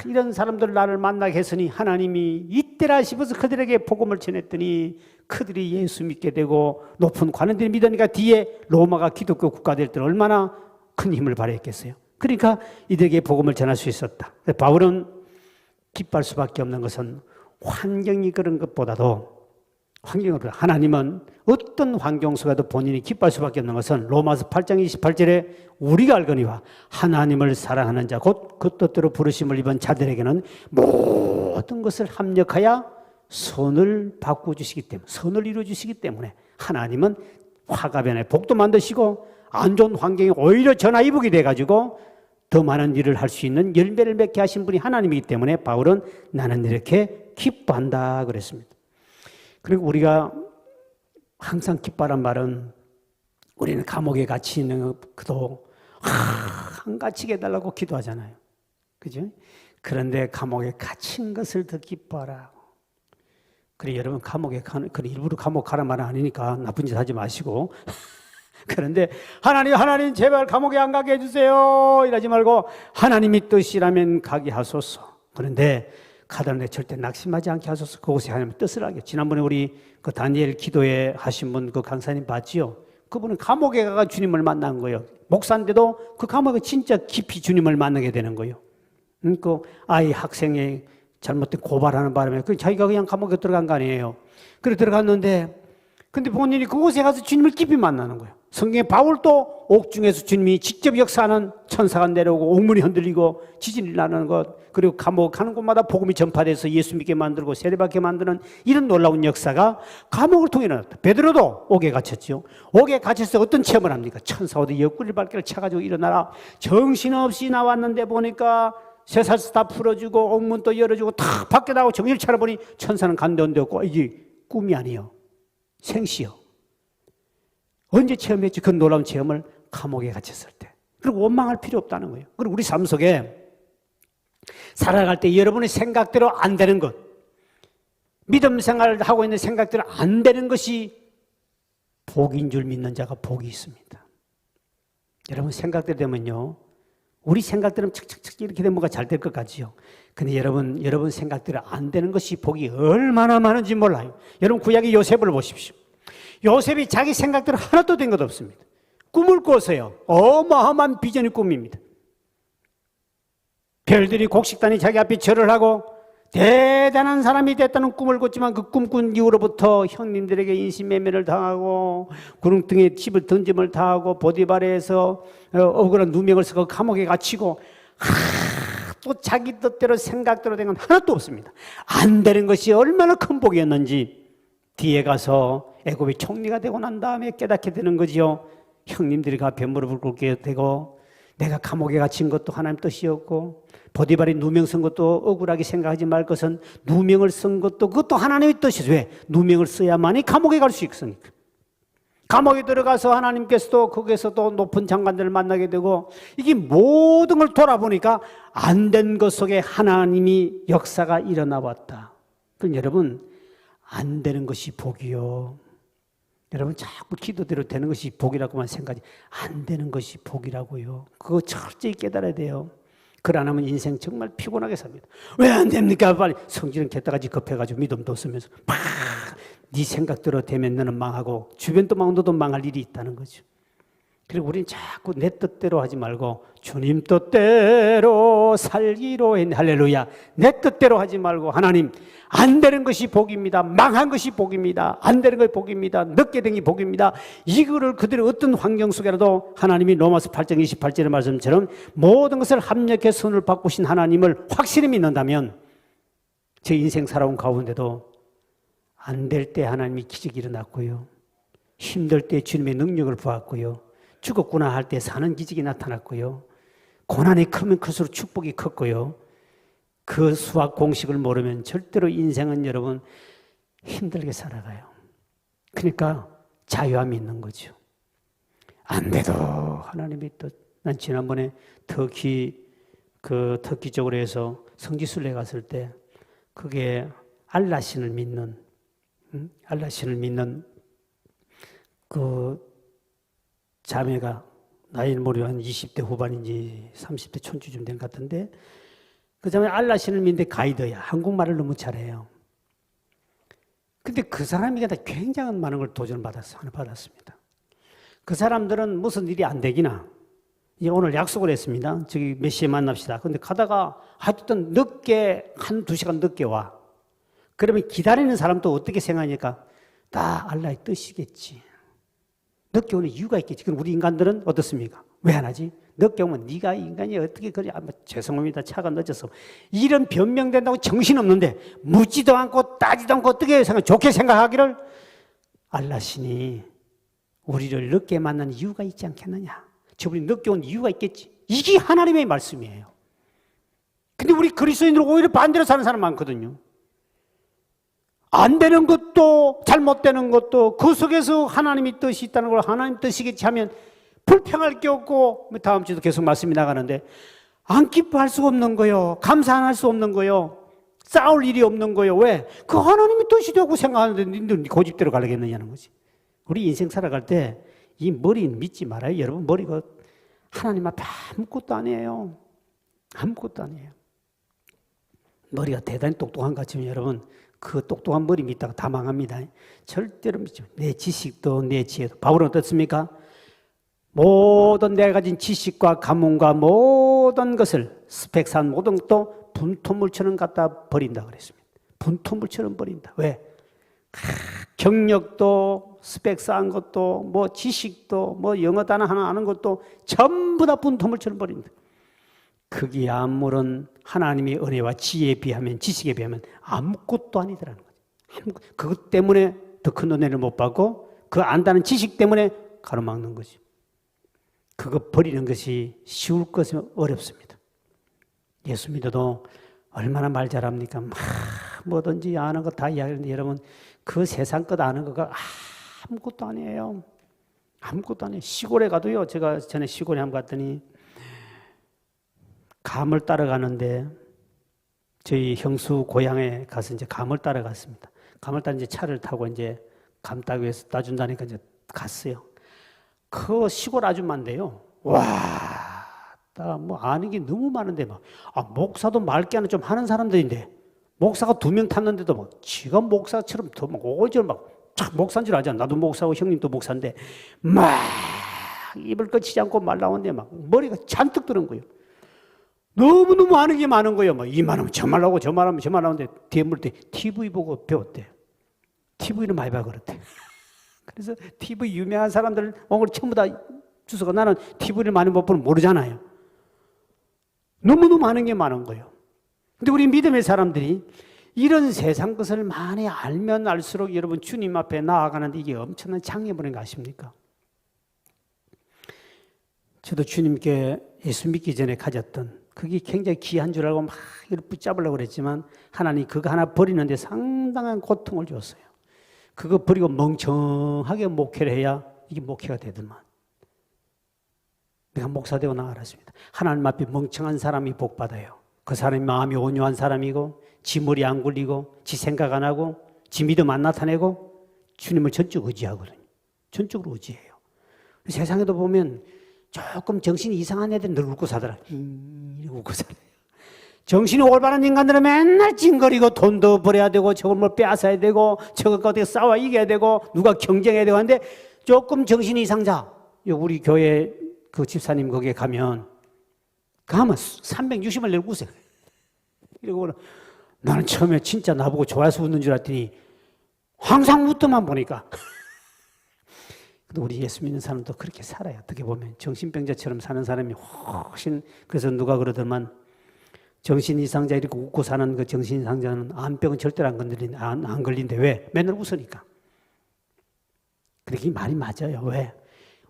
이런 사람들 나를 만나게 했으니 하나님이 이때라 싶어서 그들에게 복음을 전했더니 그들이 예수 믿게 되고 높은 관원들이 믿으니까 뒤에 로마가 기독교 국가 될 때는 얼마나 큰 힘을 발휘했겠어요. 그러니까 이들에게 복음을 전할 수 있었다. 바울은 기뻐할 수밖에 없는 것은 환경이 그런 것보다도 하나님은 어떤 환경 속에도 본인이 기뻐할 수밖에 없는 것은 로마서 8장 28절에 우리가 알거니와 하나님을 사랑하는 자 곧 그 뜻대로 부르심을 입은 자들에게는 모든 것을 합력하여 선을 바꿔주시기 때문에 선을 이루어주시기 때문에 하나님은 화가변에 복도 만드시고 안 좋은 환경이 오히려 전화위복이 돼가지고 더 많은 일을 할 수 있는 열매를 맺게 하신 분이 하나님이기 때문에 바울은 나는 이렇게 기뻐한다 그랬습니다. 그리고 우리가 항상 기뻐하란 말은 우리는 감옥에 갇혀 있는 그도 안 갇히게 해달라고 기도하잖아요. 그죠? 그런데 감옥에 갇힌 것을 더 기뻐하라. 그래 여러분 감옥에 가는 그래 일부러 감옥 가란 말은 아니니까 나쁜 짓 하지 마시고 그런데 하나님 제발 감옥에 안 가게 해주세요 이러지 말고 하나님이 뜻이라면 가게 하소서. 그런데 가다는데 절대 낙심하지 않게 하소서. 그곳에 하나님 뜻을 알게. 지난번에 우리 그 다니엘 기도회 하신 분 그 강사님 봤지요? 그분은 감옥에 가가 주님을 만난 거예요. 목사인데도 그 감옥에 진짜 깊이 주님을 만나게 되는 거예요. 그 아이 학생이 잘못된 고발하는 바람에 자기가 그냥 감옥에 들어간 거 아니에요. 그래 들어갔는데 근데 본인이 그곳에 가서 주님을 깊이 만나는 거예요. 성경에 바울도 옥중에서 주님이 직접 역사하는 천사가 내려오고 옥문이 흔들리고 지진이 나는 것, 그리고 감옥 가는 곳마다 복음이 전파돼서 예수 믿게 만들고 세례받게 만드는 이런 놀라운 역사가 감옥을 통해 일어났다. 베드로도 옥에 갇혔죠. 옥에 갇혀서 어떤 체험을 합니까? 천사 어디 옆구리 발길을 차가지고 일어나라. 정신없이 나왔는데 보니까 쇠사슬 다 풀어주고 옥문 또 열어주고 탁 밖에 나오고 정신을 차려보니 천사는 간데없고 이게 꿈이 아니에요. 생시요. 언제 체험했지? 그 놀라운 체험을 감옥에 갇혔을 때. 그리고 원망할 필요 없다는 거예요. 그리고 우리 삶 속에 살아갈 때 여러분의 생각대로 안 되는 것, 믿음 생활을 하고 있는 생각대로 안 되는 것이 복인 줄 믿는 자가 복이 있습니다. 여러분 생각대로 되면요, 우리 생각대로 착착착 이렇게 되면 뭐가 잘 될 것 같지요. 근데 여러분 생각대로 안 되는 것이 복이 얼마나 많은지 몰라요. 여러분 구약의 요셉을 보십시오. 요셉이 자기 생각대로 하나도 된 것 없습니다. 꿈을 꿔서요. 어마어마한 비전이 꿈입니다. 별들이 곡식단이 자기 앞에 절을 하고 대단한 사람이 됐다는 꿈을 꿨지만 그 꿈꾼 이후로부터 형님들에게 인신매매를 당하고 구릉등에 집을 던짐을 당하고 보디발에서 억울한 누명을 쓰고 감옥에 갇히고 또 자기 뜻대로 생각대로 된 건 하나도 없습니다. 안 되는 것이 얼마나 큰 복이었는지 뒤에 가서 애굽의 총리가 되고 난 다음에 깨닫게 되는 거지요. 형님들이 앞에 무릎을 꿇게 되고 내가 감옥에 갇힌 것도 하나님 뜻이었고 보디발이 누명 쓴 것도 억울하게 생각하지 말 것은 누명을 쓴 것도 그것도 하나님의 뜻이죠. 왜? 누명을 써야만이 감옥에 갈 수 있으니까. 감옥에 들어가서 하나님께서도 거기에서도 높은 장관들을 만나게 되고 이게 모든 걸 돌아보니까 안 된 것 속에 하나님이 역사가 일어나 왔다. 그럼 여러분 안 되는 것이 복이요. 여러분 자꾸 기도대로 되는 것이 복이라고만 생각하지 안 되는 것이 복이라고요. 그거 철저히 깨달아야 돼요. 그걸 안 하면 인생 정말 피곤하게 삽니다. 왜 안 됩니까? 빨리 성질은 개떡같이 급해가지고 믿음도 없으면서 팍 네 생각대로 되면 너는 망하고 주변도 망하고 너도 망할 일이 있다는 거죠. 그리고 우리는 자꾸 내 뜻대로 하지 말고 주님 뜻대로 살기로 했네. 할렐루야. 내 뜻대로 하지 말고 하나님 안 되는 것이 복입니다. 망한 것이 복입니다. 안 되는 것이 복입니다. 늦게 된 게 복입니다. 이거를 그대로 어떤 환경 속에라도 하나님이 로마서 8장 28절의 말씀처럼 모든 것을 합력해 선을 바꾸신 하나님을 확실히 믿는다면 제 인생 살아온 가운데도 안 될 때 하나님이 기적이 일어났고요. 힘들 때 주님의 능력을 보았고요. 죽었구나 할 때 사는 기적이 나타났고요. 고난이 크면 클수록 축복이 컸고요. 그 수학 공식을 모르면 절대로 인생은 여러분 힘들게 살아가요. 그러니까 자유함이 있는 거죠. 안 돼도 하나님의 뜻. 난 지난번에 터키 쪽으로 해서 성지순례 갔을 때 그게 알라신을 믿는 그 자매가 나이는 모르고 한 20대 후반인지 30대 촌주쯤 된 것 같은데 그 자매 알라신을 믿는데 가이드야. 한국말을 너무 잘해요. 근데 그 사람에게 굉장한 많은 걸 도전을 받았습니다. 그 사람들은 무슨 일이 안 되기나 이제 오늘 약속을 했습니다. 저기 몇 시에 만납시다. 근데 가다가 하여튼 늦게 한 2시간 늦게 와. 그러면 기다리는 사람도 어떻게 생각하니까 다 알라의 뜻이겠지. 늦게 오는 이유가 있겠지. 그럼 우리 인간들은 어떻습니까? 왜 안 하지? 늦게 오면 네가 인간이 어떻게 그래? 죄송합니다. 차가 늦어서. 이런 변명된다고 정신없는데 묻지도 않고 따지도 않고 어떻게 좋게 생각하기를 알라신이 우리를 늦게 만나는 이유가 있지 않겠느냐. 저분이 늦게 온 이유가 있겠지. 이게 하나님의 말씀이에요. 근데 우리 그리스도인들은 오히려 반대로 사는 사람 많거든요. 안 되는 것도 잘못되는 것도 그 속에서 하나님의 뜻이 있다는 걸 하나님 뜻이겠지 하면 불평할 게 없고 다음 주도 계속 말씀이 나가는데 안 기뻐할 수 없는 거요. 감사 안 할 수 없는 거요. 싸울 일이 없는 거요. 왜? 그 하나님의 뜻이라고 생각하는데 너희들 고집대로 가려겠느냐는 거지. 우리 인생 살아갈 때 이 머리는 믿지 말아요. 여러분 머리가 하나님 앞에 아무것도 아니에요. 아무것도 아니에요. 머리가 대단히 똑똑한 것 같지만 여러분 그 똑똑한 머리 있다가 다 망합니다. 절대로 믿지 마. 내 지식도 내 지혜도. 바울은 어떻습니까? 모든 내가 가진 지식과 가문과 모든 것을 스펙산 모든 것도 분토물처럼 갖다 버린다 그랬습니다. 분토물처럼 버린다. 왜? 경력도 스펙 쌓은 것도 뭐 지식도 뭐 영어 단어 하나 아는 것도 전부 다 분토물처럼 버린다. 그게 아무런 하나님의 은혜와 지혜에 비하면 지식에 비하면 아무것도 아니더라는 거죠. 그것 때문에 더 큰 은혜를 못 받고 그 안다는 지식 때문에 가로막는 거죠. 그거 버리는 것이 쉬울 것이 어렵습니다. 예수 믿어도 얼마나 말 잘합니까? 뭐든지 아는 거 다 이야기하는데 여러분 그 세상 것 아는 거가 아무것도 아니에요. 아무것도 아니에요. 시골에 가도요. 제가 전에 시골에 한번 갔더니 감을 따라가는데 저희 형수 고향에 가서 이제 감을 따라갔습니다. 감을 따라 이제 차를 타고 이제 감 따기 위해서 따준다니까 이제 갔어요. 그 시골 아줌마인데요. 와, 나 뭐 아는 게 너무 많은데 막 목사도 말귀는 좀 하는 사람들인데 목사가 2명 탔는데도 막 지가 목사처럼 더 막 오절 막 목사인 줄 알잖아. 나도 목사고 형님도 목사인데 막 입을 꺼치지 않고 말 나오는데 막 머리가 잔뜩 들은 거예요. 너무너무 아는 게 많은 거예요. 막 이 말하면 저 말하고 저 말하면 저 말하는데 뒤에 물 때 TV 보고 배웠대. TV를 많이 봐 그랬대. 그래서 TV 유명한 사람들 오늘 전부 다 주소가 나는 TV를 많이 못 보면 모르잖아요. 너무너무 아는 게 많은 거예요. 근데 우리 믿음의 사람들이 이런 세상 것을 많이 알면 알수록 여러분 주님 앞에 나아가는데 이게 엄청난 장애물인 거 아십니까? 저도 주님께 예수 믿기 전에 가졌던 그게 굉장히 귀한 줄 알고 막 붙잡으려고 그랬지만 하나님 그거 하나 버리는데 상당한 고통을 줬어요. 그거 버리고 멍청하게 목회를 해야 이게 목회가 되더만. 내가 목사 되고 나 알았습니다. 하나님 앞에 멍청한 사람이 복 받아요. 그 사람이 마음이 온유한 사람이고 지 머리 안 굴리고 지 생각 안 하고 지 믿음 안 나타내고 주님을 전적 의지하거든요. 전적으로 의지해요. 세상에도 보면 조금 정신이 이상한 애들은 늘 웃고 살더라. 웃고 살아요. 정신이 올바른 인간들은 맨날 찡거리고 돈도 벌어야 되고 저걸 뭐 빼앗아야 되고 저것과 어떻게 싸워 이겨야 되고 누가 경쟁해야 되고 하는데 조금 정신이 이상자. 우리 교회 그 집사님 거기에 가면 360을 내고 웃어요. 이러고 나는 처음에 진짜 나보고 좋아해서 웃는 줄 알았더니 항상 웃더만 보니까. 근데 우리 예수 믿는 사람도 그렇게 살아요. 어떻게 보면 정신병자처럼 사는 사람이 훨씬. 그래서 누가 그러더만 정신 이상자 이렇게 웃고 사는 그 정신 이상자는 암병은 절대로 안 걸린대. 왜? 맨날 웃으니까. 그렇게 말이 맞아요. 왜?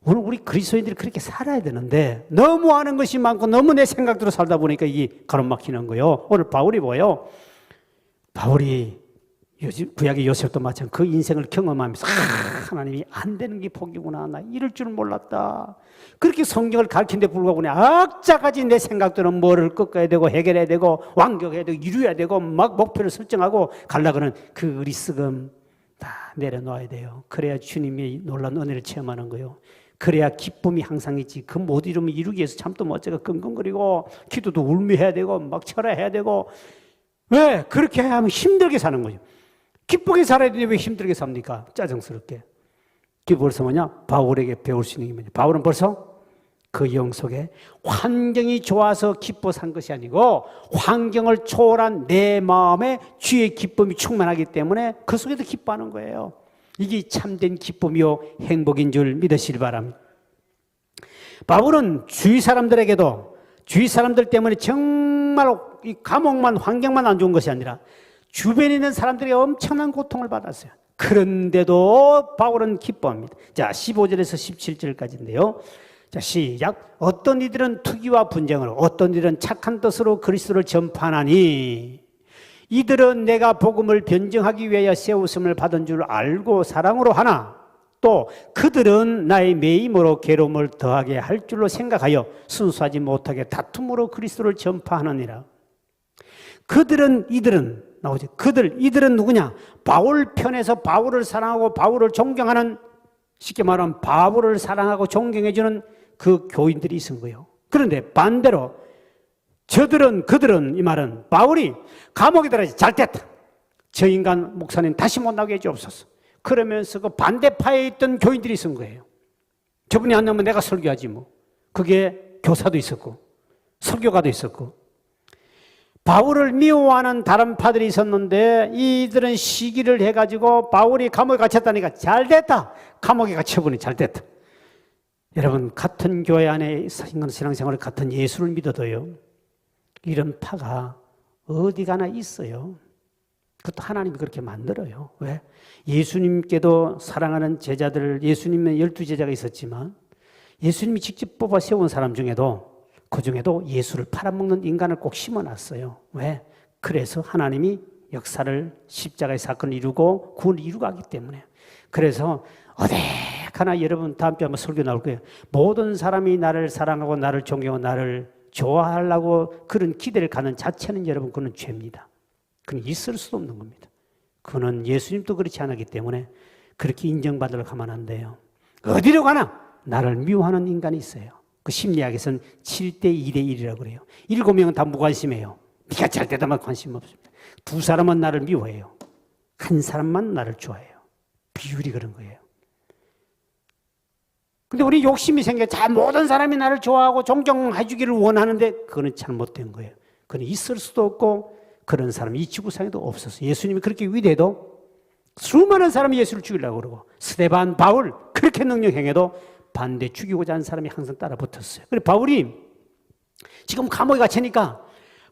오늘 우리 그리스도인들이 그렇게 살아야 되는데 너무 아는 것이 많고 너무 내 생각대로 살다 보니까 이게 가로막히는 거예요. 오늘 바울이 뭐예요? 바울이 구약의 요셉도 마찬가지로 그 인생을 경험하면서 하나님이 안 되는 게 복이구나. 나 이럴 줄 몰랐다. 그렇게 성경을 가르친 데 불구하고 악자까지 내 생각대로는 뭐를 꺾어야 되고 해결해야 되고 완격해야 되고 이루어야 되고 막 목표를 설정하고 가려고는 그 어리석음 다 내려놓아야 돼요. 그래야 주님이 놀라운 은혜를 체험하는 거예요. 그래야 기쁨이 항상 있지. 그 못 이루면 이루기 위해서 참 또 어째가 끙끙거리고 기도도 울미해야 되고 막 철회해야 되고. 왜? 그렇게 하면 힘들게 사는 거죠. 기쁘게 살아야 되는데 왜 힘들게 삽니까? 짜증스럽게. 그게 벌써 뭐냐? 바울에게 배울 수 있는 게 뭐냐? 바울은 벌써 그 영 속에 환경이 좋아서 기뻐 산 것이 아니고 환경을 초월한 내 마음에 주의 기쁨이 충만하기 때문에 그 속에도 기뻐하는 거예요. 이게 참된 기쁨이요 행복인 줄 믿으시기 바랍니다. 바울은 주위 사람들에게도 주위 사람들 때문에 정말 이 감옥만 환경만 안 좋은 것이 아니라 주변에 있는 사람들이 엄청난 고통을 받았어요. 그런데도 바울은 기뻐합니다. 자, 15절에서 17절까지인데요. 자, 시작. 어떤 이들은 투기와 분쟁으로 어떤 이들은 착한 뜻으로 그리스도를 전파하나니 이들은 내가 복음을 변증하기 위하여 세우심을 받은 줄 알고 사랑으로 하나 또 그들은 나의 매임으로 괴로움을 더하게 할 줄로 생각하여 순수하지 못하게 다툼으로 그리스도를 전파하느니라. 이들은 나오죠. 이들은 누구냐? 바울 편에서 바울을 사랑하고 바울을 존경하는, 쉽게 말하면 바울을 사랑하고 존경해주는 그 교인들이 있은 거예요. 그런데 반대로 그들은 이 말은 바울이 감옥에 들어가서 잘 됐다, 저 인간 목사님 다시 못 나오게 해주옵소서. 그러면서 그 반대파에 있던 교인들이 있은 거예요. 저분이 안 나오면 내가 설교하지 뭐. 그게 교사도 있었고 설교가도 있었고, 바울을 미워하는 다른 파들이 있었는데 이들은 시기를 해가지고 바울이 감옥에 갇혔다니까 잘됐다, 감옥에 갇혀보니 잘됐다. 여러분, 같은 교회 안에 신앙생활을 같은 예수를 믿어도요, 이런 파가 어디 가나 있어요. 그것도 하나님이 그렇게 만들어요. 왜? 예수님께도 사랑하는 제자들, 예수님의 12제자가 있었지만 예수님이 직접 뽑아 세운 사람 중에도, 그 중에도 예수를 팔아먹는 인간을 꼭 심어놨어요. 왜? 그래서 하나님이 역사를, 십자가의 사건을 이루고 구원을 이루고 하기 때문에. 그래서 어디가나, 여러분 다음 주에 한번 설교 나올 거예요. 모든 사람이 나를 사랑하고 나를 존경하고 나를 좋아하려고 그런 기대를 갖는 자체는, 여러분, 그건 죄입니다. 그건 있을 수도 없는 겁니다. 그거는 예수님도 그렇지 않았기 때문에 그렇게 인정받으려고 하면 안 돼요. 어디로 가나 나를 미워하는 인간이 있어요. 그 심리학에서는 7대 2대 1이라고 그래요. 7명은 다 무관심해요. 네가 잘 되다만 관심 없습니다. 2사람은 나를 미워해요. 1사람만 나를 좋아해요. 비율이 그런 거예요. 근데 우리 욕심이 생겨 모든 사람이 나를 좋아하고 존경해 주기를 원하는데, 그거는 잘못된 거예요. 그건 있을 수도 없고 그런 사람이 이 지구상에도 없었어요. 예수님이 그렇게 위대해도 수많은 사람이 예수를 죽이려고 그러고, 스데반, 바울 그렇게 능력 행해도 반대 죽이고자 하는 사람이 항상 따라 붙었어요. 그래, 바울이 지금 감옥에 갇히니까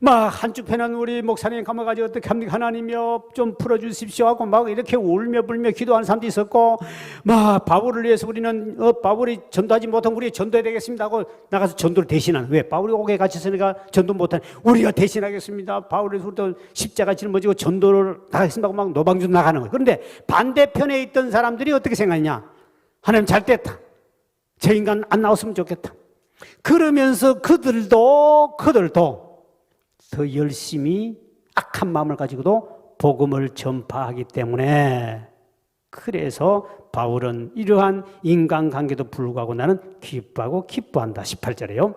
막 한쪽편은 우리 목사님 감옥에 가지고 어떻게 합니까? 하나님이여 좀 풀어주십시오 하고 막 이렇게 울며 불며 기도하는 사람도 있었고, 막 바울을 위해서 우리는 바울이 전도하지 못한 우리 전도해야 되겠습니다 하고 나가서 전도를 대신하는. 왜? 바울이 옥에 갇혔으니까 전도 못한 우리가 대신하겠습니다. 바울이 우리도 십자가 짊어지고 전도를 나가겠습니다 하고 막 노방주 나가는 거예요. 그런데 반대편에 있던 사람들이 어떻게 생각했냐? 하나님 잘 됐다, 저 인간 안 나왔으면 좋겠다. 그러면서 그들도 더 열심히 악한 마음을 가지고도 복음을 전파하기 때문에, 그래서 바울은 이러한 인간관계도 불구하고 나는 기뻐하고 기뻐한다. 18절에요.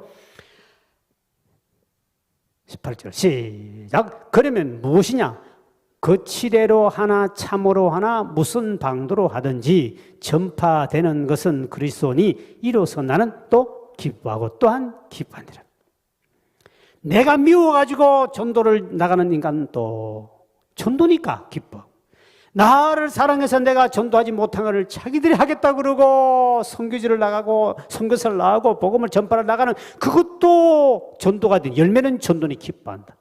18절 시작. 그러면 무엇이냐? 거칠애로 하나 참으로 하나 무슨 방도로 하든지 전파되는 것은 그리스도니 이로써 나는 또 기뻐하고 또한 기뻐하니라. 내가 미워가지고 전도를 나가는 인간은 또 전도니까 기뻐. 나를 사랑해서 내가 전도하지 못한 것을 자기들이 하겠다 그러고 선교지를 나가고 선교사를 나가고 복음을 전파를 나가는, 그것도 전도가 된 열매는 전도니 기뻐한다.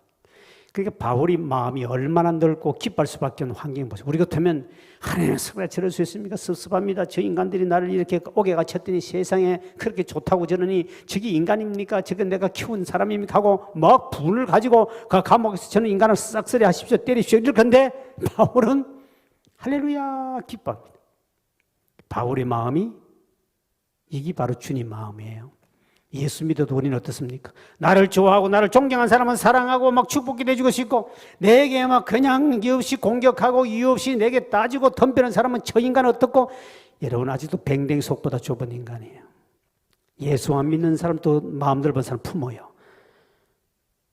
그러니까 바울이 마음이 얼마나 넓고 기뻐할 수밖에 없는 환경이 보세요. 우리 같으면 하나님 설교가 저럴 수 있습니까? 섭섭합니다. 저 인간들이 나를 이렇게 옥에 갇혔더니 세상에 그렇게 좋다고 저러니 저게 인간입니까? 저게 내가 키운 사람입니까? 하고 막 분을 가지고 그 감옥에서 저는 인간을 싹쓸이 하십시오, 때리십시오 이럴 건데, 바울은 할렐루야 기뻐합니다. 바울의 마음이, 이게 바로 주님 마음이에요. 예수 믿어도 우리는 어떻습니까? 나를 좋아하고 나를 존경한 사람은 사랑하고 막 축복기도 해주고 싶고, 내게 막 그냥 이유 없이 공격하고 이유 없이 내게 따지고 덤비는 사람은 저 인간은 어떻고? 여러분, 아직도 뱅뱅 속보다 좁은 인간이에요. 예수 안 믿는 사람도 마음 넓은 사람 품어요.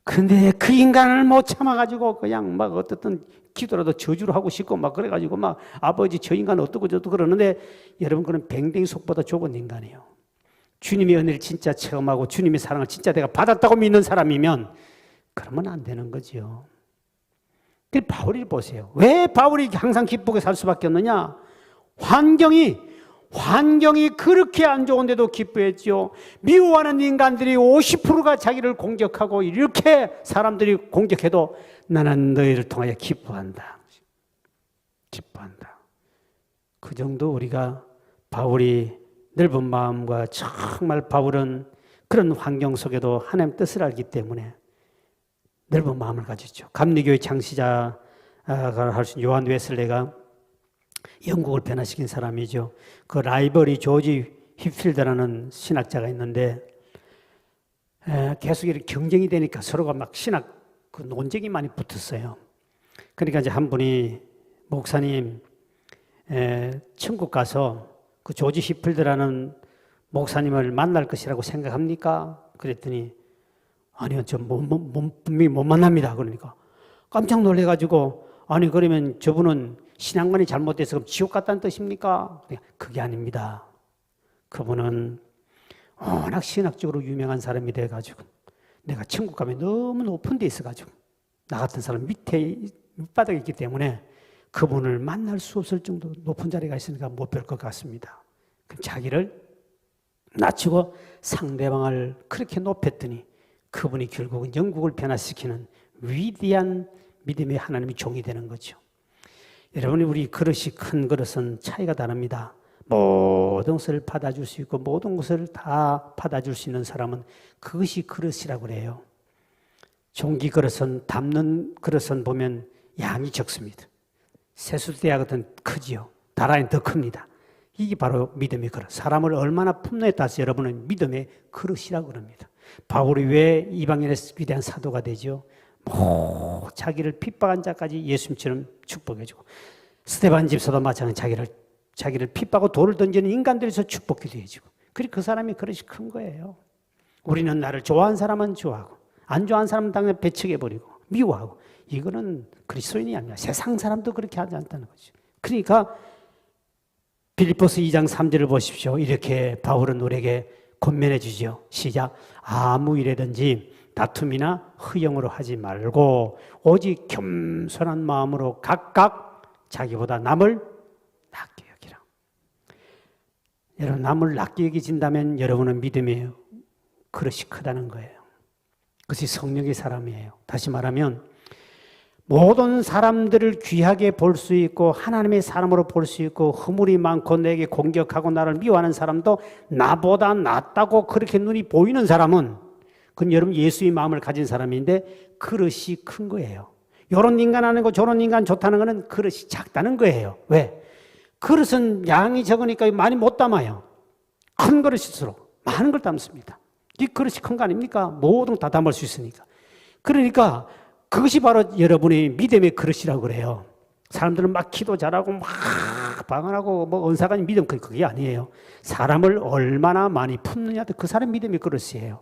근데 그 인간을 못 참아가지고 그냥 막 어떻든 기도라도 저주를 하고 싶고 막 그래가지고 막 아버지 저 인간 어떻고 저떻고 그러는데, 여러분, 그는 뱅뱅 속보다 좁은 인간이에요. 주님의 은혜를 진짜 체험하고 주님의 사랑을 진짜 내가 받았다고 믿는 사람이면 그러면 안 되는 거죠. 바울을 보세요. 왜 바울이 항상 기쁘게 살 수밖에 없느냐? 환경이 그렇게 안 좋은데도 기뻐했죠. 미워하는 인간들이 50%가 자기를 공격하고 이렇게 사람들이 공격해도 나는 너희를 통하여 기뻐한다. 그 정도 우리가 바울이 넓은 마음과, 정말 바울은 그런 환경 속에도 하나님 뜻을 알기 때문에 넓은 마음을 가졌죠. 감리교의 창시자가 할 수 있는 요한 웨슬레가 영국을 변화시킨 사람이죠. 그 라이벌이 조지 휘필드라는 신학자가 있는데, 계속 이렇게 경쟁이 되니까 서로가 막 신학 그 논쟁이 많이 붙었어요. 그러니까 이제 한 분이, 목사님, 천국 가서 그 조지 휘필드라는 목사님을 만날 것이라고 생각합니까? 그랬더니 아니요, 저 분명히 못 만납니다. 그러니까 깜짝 놀래가지고, 아니 그러면 저분은 신앙관이 잘못돼서 그럼 지옥 갔다는 뜻입니까? 그게 아닙니다. 그분은 워낙 신학적으로 유명한 사람이 돼가지고 내가 천국 가면 너무 높은 데 있어가지고 나 같은 사람 밑바닥에 있기 때문에 그분을 만날 수 없을 정도로 높은 자리가 있으니까 못 뵐 것 같습니다. 그럼 자기를 낮추고 상대방을 그렇게 높였더니 그분이 결국은 영국을 변화시키는 위대한 믿음의 하나님의 종이 되는 거죠. 여러분이 우리 그릇이 큰 그릇은 차이가 다릅니다. 모든 것을 받아줄 수 있고 모든 것을 다 받아줄 수 있는 사람은 그것이 그릇이라고 그래요. 종기 그릇은 담는 그릇은 보면 양이 적습니다. 세수대야 같은 크지요. 다라인 더 큽니다. 이게 바로 믿음의 그릇. 사람을 얼마나 품느냐에 따라서 여러분은 믿음의 그릇이라고 그럽니다. 바울이 왜 이방인의 위대한 사도가 되죠? 자기를 핍박한 자까지 예수님처럼 축복해주고 스데반 집사도 마찬가지 자기를 핍박하고 돌을 던지는 인간들에서 축복기도 해주고 그 사람이 그릇이 큰 거예요. 우리는 나를 좋아하는 사람은 좋아하고 안 좋아하는 사람은 당연히 배척해버리고 미워하고 이거는 그리스도인이 아니야. 세상 사람도 그렇게 하지 않다는 거죠. 그러니까 빌립보서 2장 3절을 보십시오. 이렇게 바울은 우리에게 권면해 주죠. 시작. 아무 일에든지 다툼이나 허영으로 하지 말고 오직 겸손한 마음으로 각각 자기보다 남을 낮게 여기라. 여러분 남을 낮게 여기진다면 여러분은 믿음의 그릇이 크다는 거예요. 그것이 성령의 사람이에요. 다시 말하면 모든 사람들을 귀하게 볼 수 있고 하나님의 사람으로 볼 수 있고 허물이 많고 내게 공격하고 나를 미워하는 사람도 나보다 낫다고 그렇게 눈이 보이는 사람은 그건 여러분 예수의 마음을 가진 사람인데 그릇이 큰 거예요. 이런 인간 아니고 저런 인간 좋다는 거는 그릇이 작다는 거예요. 왜? 그릇은 양이 적으니까 많이 못 담아요. 큰 그릇일수록 많은 걸 담습니다. 이 그릇이 큰 거 아닙니까? 모든 걸 다 담을 수 있으니까. 그러니까 그것이 바로 여러분의 믿음의 그릇이라고 그래요. 사람들은 막 기도 잘하고 막 방언하고 뭐 은사가 믿음 그게 아니에요. 사람을 얼마나 많이 품느냐 그 사람 믿음의 그릇이에요.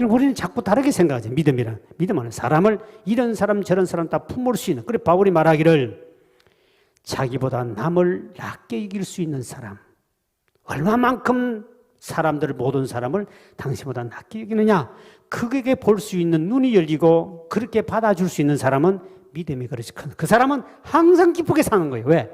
우리는 자꾸 다르게 생각하죠. 믿음은 사람을 이런 사람 저런 사람 다 품을 수 있는. 그래 바울이 말하기를 자기보다 남을 낮게 이길 수 있는 사람. 얼마만큼 사람들 모든 사람을 당신보다 낮게 여기느냐. 그게 볼 수 있는 눈이 열리고 그렇게 받아줄 수 있는 사람은 믿음이 그릇이 큰. 그 사람은 항상 기쁘게 사는 거예요. 왜?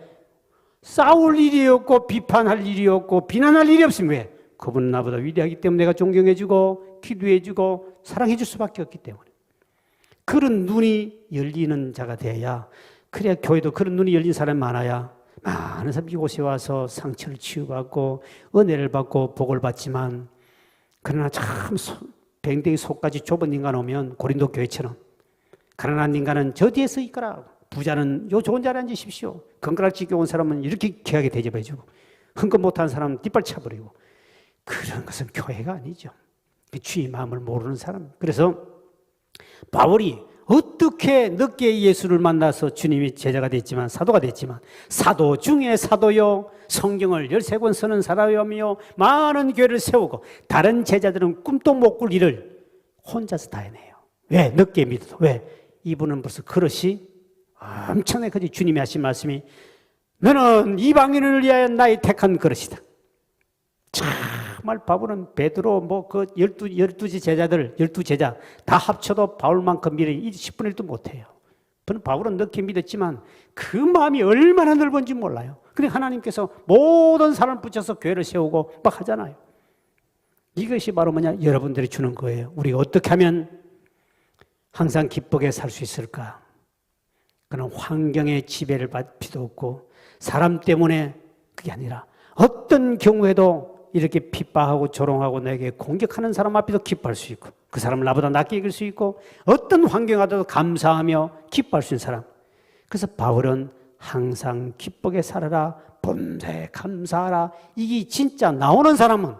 싸울 일이 없고 비판할 일이 없고 비난할 일이 없으면 왜? 그분은 나보다 위대하기 때문에 내가 존경해주고 기도해주고 사랑해줄 수밖에 없기 때문에. 그런 눈이 열리는 자가 돼야 그래야 교회도 그런 눈이 열린 사람이 많아야 많은 사람이 이곳에 와서 상처를 치유받고 은혜를 받고 복을 받지만 그러나 참 뱅댕이 속까지 좁은 인간 오면 고린도 교회처럼 가난한 인간은 저 뒤에 서 있거라. 부자는 요 좋은 자리에 앉으십시오. 건강지게 온 사람은 이렇게 귀하게 대접해주고 흥건 못한 사람은 뒷발 차버리고 그런 것은 교회가 아니죠. 주의 마음을 모르는 사람. 그래서 바울이 어떻게 늦게 예수를 만나서 주님이 제자가 됐지만 사도가 됐지만 사도 중에 사도요 성경을 13권 쓰는 사람이며 많은 교회를 세우고 다른 제자들은 꿈도 못 꿀 일을 혼자서 다 해내요. 왜? 늦게 믿어도. 왜? 이분은 벌써 그릇이 엄청나게 크지. 주님이 하신 말씀이 너는 이방인을 위하여 나의 택한 그릇이다. 정말 바울은 베드로 그 12 제자 다 합쳐도 바울만큼 미래 10분의 1도 못해요. 바울은 늦게 믿었지만 그 마음이 얼마나 넓은지 몰라요. 근데 하나님께서 모든 사람을 붙여서 교회를 세우고 막 하잖아요. 이것이 바로 뭐냐? 여러분들이 주는 거예요. 우리가 어떻게 하면 항상 기쁘게 살 수 있을까? 그런 환경의 지배를 받을 필요 없고 사람 때문에 그게 아니라 어떤 경우에도 이렇게 핍박하고 조롱하고 내게 공격하는 사람 앞에도 기뻐할 수 있고 그 사람을 나보다 낮게 여길 수 있고 어떤 환경에도 감사하며 기뻐할 수 있는 사람. 그래서 바울은 항상 기쁘게 살아라, 범사에 감사하라. 이게 진짜 나오는 사람은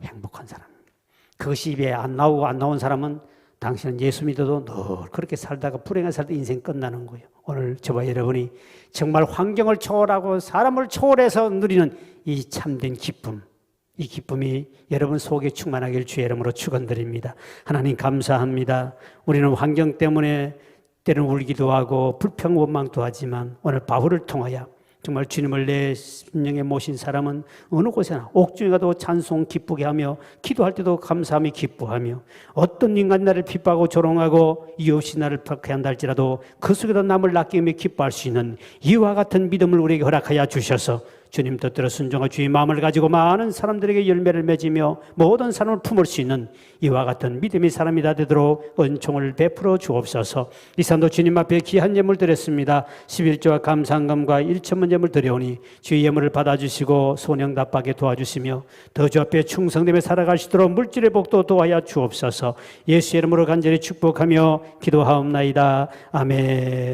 행복한 사람입니다. 그것이 입에 안 나오고 안 나온 사람은 당신은 예수 믿어도 늘 그렇게 살다가 불행하게 살다 인생 끝나는 거예요. 오늘 저와 여러분이 정말 환경을 초월하고 사람을 초월해서 누리는 이 참된 기쁨, 이 기쁨이 여러분 속에 충만하길 주의 이름으로 축원드립니다. 하나님 감사합니다. 우리는 환경 때문에 때로는 울기도 하고 불평 원망도 하지만 오늘 바울을 통하여 정말 주님을 내 심령에 모신 사람은 어느 곳에나 옥중에 가도 찬송 기쁘게 하며 기도할 때도 감사함이 기뻐하며 어떤 인간 나를 핍박하고 조롱하고 이유 없이 나를 박해한다 할지라도 그 속에도 남을 낚이며 기뻐할 수 있는 이와 같은 믿음을 우리에게 허락하여 주셔서 주님 뜻대로 순종한 주의 마음을 가지고 많은 사람들에게 열매를 맺으며 모든 사람을 품을 수 있는 이와 같은 믿음의 사람이 다 되도록 은총을 베풀어 주옵소서. 이 산도 주님 앞에 귀한 예물 드렸습니다. 11조와 감사함과 1천만 예물 드려오니 주의 예물을 받아주시고 소명답하게 도와주시며 더 주 앞에 충성되며 살아갈 수 있도록 물질의 복도 도와야 주옵소서. 예수의 이름으로 간절히 축복하며 기도하옵나이다. 아멘.